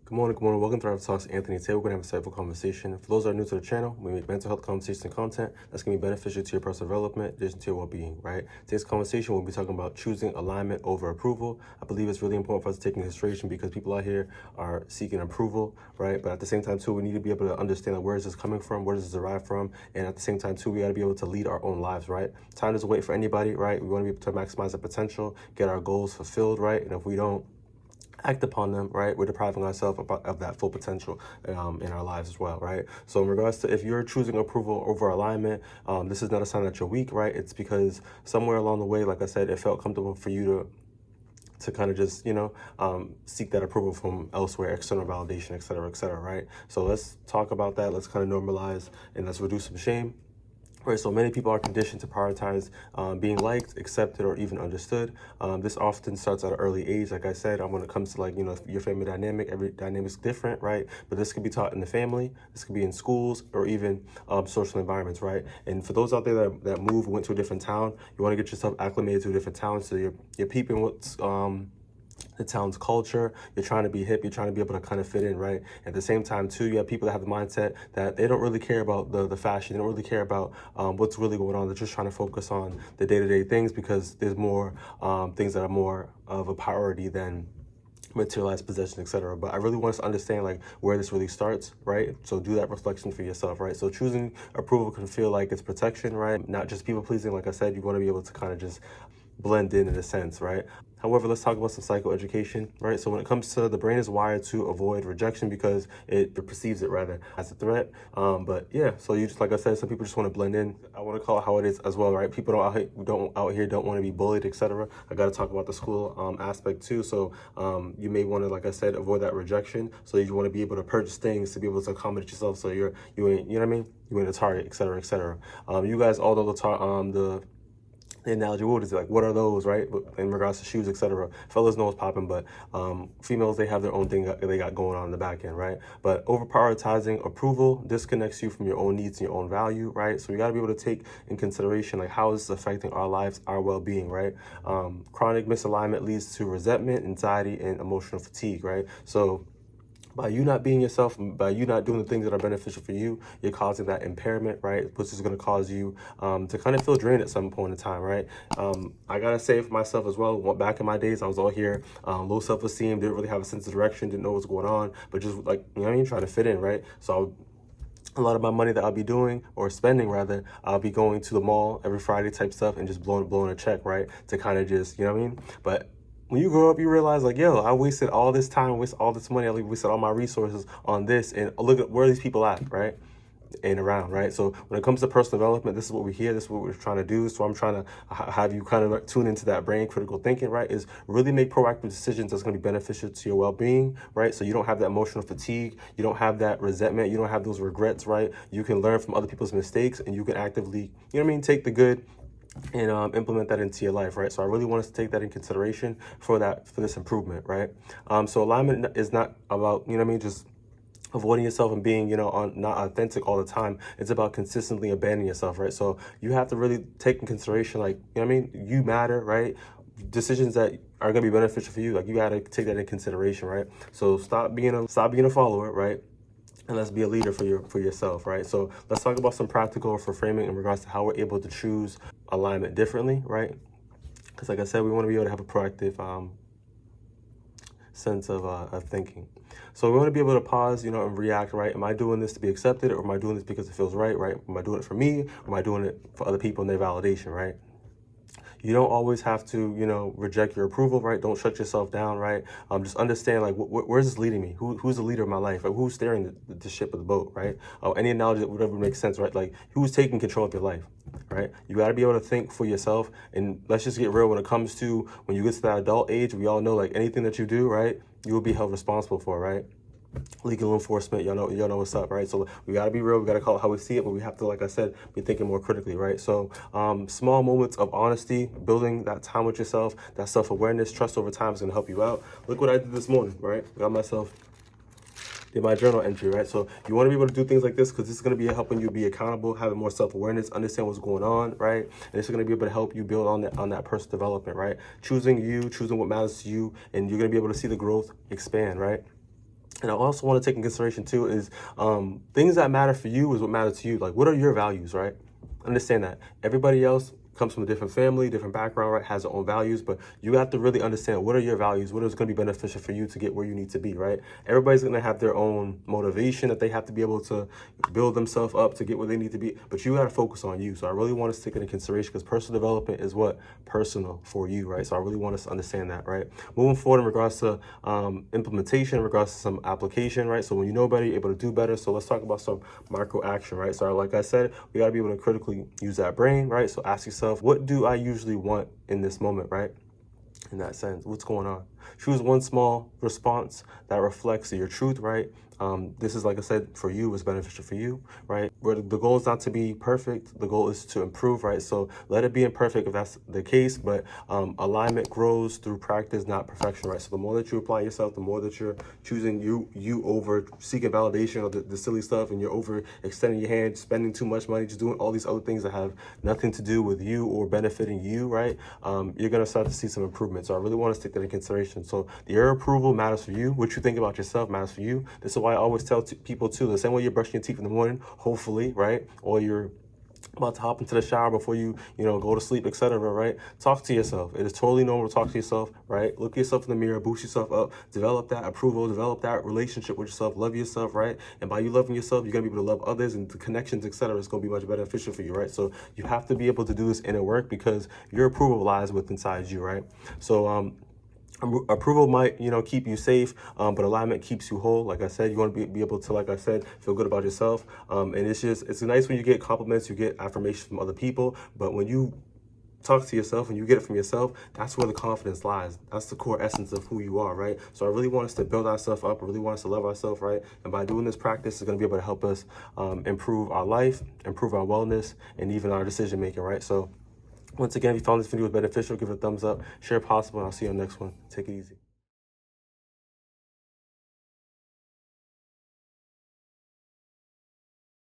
Good morning, good morning. Welcome to our Talks. Anthony. Today we're going to have a insightful conversation. For those that are new to the channel, we make mental health conversations and content that's going to be beneficial to your personal development, addition to your well-being, right? Today's conversation, we'll be talking about choosing alignment over approval. I believe it's really important for us to take into consideration because people out here are seeking approval, right? But at the same time, too, we need to be able to understand where is this coming from, where does this derive from, and at the same time, too, we got to be able to lead our own lives, right? Time doesn't wait for anybody, right? We want to be able to maximize our potential, get our goals fulfilled, right? And if we don't act upon them, right, we're depriving ourselves of that full potential in our lives as well, right? So in regards to if you're choosing approval over alignment, this is not a sign that you're weak, right? It's because somewhere along the way, like I said, it felt comfortable for you to kind of just, seek that approval from elsewhere, external validation, et cetera, right? So let's talk about that. Let's kind of normalize and let's reduce some shame. Right, so many people are conditioned to prioritize being liked, accepted, or even understood. This often starts at an early age. Like I said, when it comes to your family dynamic, every dynamic is different, right? But this could be taught in the family, this could be in schools, or even social environments, right? And for those out there that went to a different town, you want to get yourself acclimated to a different town, so you're peeping what's the town's culture. You're trying to be hip. You're trying to be able to kind of fit in, right? At the same time, too, you have people that have the mindset that they don't really care about the fashion. They don't really care about what's really going on. They're just trying to focus on the day-to-day things because there's more things that are more of a priority than materialized possession, etc. But I really want us to understand where this really starts, right? So do that reflection for yourself, right? So choosing approval can feel like it's protection, right? Not just people pleasing. Like I said, you want to be able to kind of just blend in a sense, right? However, let's talk about some psychoeducation, right? So when it comes to the brain is wired to avoid rejection because it perceives it rather as a threat. But yeah, so you just, like I said, some people just want to blend in. I want to call it how it is as well, right? People don't want to be bullied, etc. I got to talk about the school aspect too. So you may want to, like I said, avoid that rejection. So you want to be able to purchase things to be able to accommodate yourself. So you ain't, you know what I mean? You ain't a target, etc., etc. You guys all know the analogy, what is it, like what are those, right, in regards to shoes, etc. Fellas know what's popping, but females, they have their own thing that they got going on in the back end, right? But over prioritizing approval disconnects you from your own needs and your own value, right? So we got to be able to take in consideration how is this affecting our lives, our well-being, right? Chronic misalignment leads to resentment, anxiety, and emotional fatigue, right? So by you not being yourself, by you not doing the things that are beneficial for you, you're causing that impairment, right? Which is going to cause you to kind of feel drained at some point in time, right? I got to say for myself as well, back in my days, I was all here, low self-esteem, didn't really have a sense of direction, didn't know what's going on, but just trying to fit in, right? So a lot of my money that I'll be doing or spending rather, I'll be going to the mall every Friday type stuff and just blowing a check, right? To kind of just, But when you grow up, you realize yo, I wasted all this time, wasted all this money, I wasted all my resources on this, and look at where these people at, right? And around, right? So when it comes to personal development, this is what we hear, this is what we're trying to do. So I'm trying to have you kind of tune into that brain critical thinking, right? Is really make proactive decisions that's going to be beneficial to your well-being, right? So you don't have that emotional fatigue, you don't have that resentment, you don't have those regrets, right? You can learn from other people's mistakes and you can actively, take the good and implement that into your life, right? So I really want us to take that in consideration for this improvement, right? So alignment is not about, just avoiding yourself and being, not authentic all the time. It's about consistently abandoning yourself, right? So you have to really take in consideration, you matter, right? Decisions that are gonna be beneficial for you, you gotta take that in consideration, right? So stop being a follower, right? And let's be a leader for yourself, right? So let's talk about some practical for framing in regards to how we're able to choose alignment differently, right? Because like I said, we want to be able to have a proactive sense of thinking. So we want to be able to pause, and react, right? Am I doing this to be accepted, or am I doing this because it feels right, right? Am I doing it for me, or am I doing it for other people and their validation, right? You don't always have to, reject your approval, right? Don't shut yourself down, right? Just understand, where's this leading me? Who's the leader of my life? Who's steering the ship of the boat, right? Any analogy that would ever make sense, right? Who's taking control of your life, right? You got to be able to think for yourself. And let's just get real when it comes to when you get to that adult age, we all know, anything that you do, right, you will be held responsible for, right? Legal enforcement, y'all know what's up, right? So we got to be real, we got to call it how we see it, but we have to, like I said, be thinking more critically, right? So small moments of honesty, building that time with yourself, that self-awareness, trust over time is going to help you out. Look what I did this morning, right? Did my journal entry, right? So you want to be able to do things like this because this is going to be helping you be accountable, having more self-awareness, understand what's going on, right? And it's going to be able to help you build on that personal development, right? Choosing what matters to you, and you're going to be able to see the growth expand, right? And I also want to take in consideration too is things that matter for you is what matters to you. Like, what are your values, right? Understand that everybody else comes from a different family, different background, right? Has their own values, but you have to really understand what are your values, what is going to be beneficial for you to get where you need to be, right? Everybody's going to have their own motivation that they have to be able to build themselves up to get where they need to be, but you got to focus on you. So I really want to take it into consideration because personal development is what personal for you, right? So I really want us to understand that, right? Moving forward in regards to implementation, in regards to some application, right? So when you know better, you're able to do better. So let's talk about some micro action, right? So like I said, we got to be able to critically use that brain, right? So ask yourself, what do I usually want in this moment, right? In that sense, what's going on? Choose one small response that reflects your truth, right? This is, like I said, for you, is beneficial for you, right? Where the goal is not to be perfect, the goal is to improve, right? So let it be imperfect if that's the case, but alignment grows through practice, not perfection, right? So the more that you apply yourself, the more that you're choosing you over seeking validation or the silly stuff, and you're over extending your hand, spending too much money, just doing all these other things that have nothing to do with you or benefiting you, right? You're gonna start to see some improvement. So I really want to take that into consideration. So your approval matters for you. What you think about yourself matters for you. This is why I always tell people too, the same way you're brushing your teeth in the morning, hopefully, right? Or you're about to hop into the shower before you go to sleep, etc., right? Talk to yourself. It is totally normal to talk to yourself, right? Look at yourself in the mirror, boost yourself up, develop that approval, develop that relationship with yourself, love yourself, right? And by you loving yourself, you're gonna be able to love others, and the connections, etc., is gonna be much beneficial for you, right? So you have to be able to do this inner work because your approval lies within inside you, right? So approval might, keep you safe, but alignment keeps you whole. Like I said, you want to be able to, like I said, feel good about yourself. And it's nice when you get compliments, you get affirmation from other people, but when you talk to yourself and you get it from yourself, that's where the confidence lies. That's the core essence of who you are, right? So I really want us to build ourselves up. I really want us to love ourselves, right? And by doing this practice, it's going to be able to help us improve our life, improve our wellness, and even our decision making, right? So once again, if you found this video was beneficial, give it a thumbs up, share it possible, and I'll see you on the next one. Take it easy.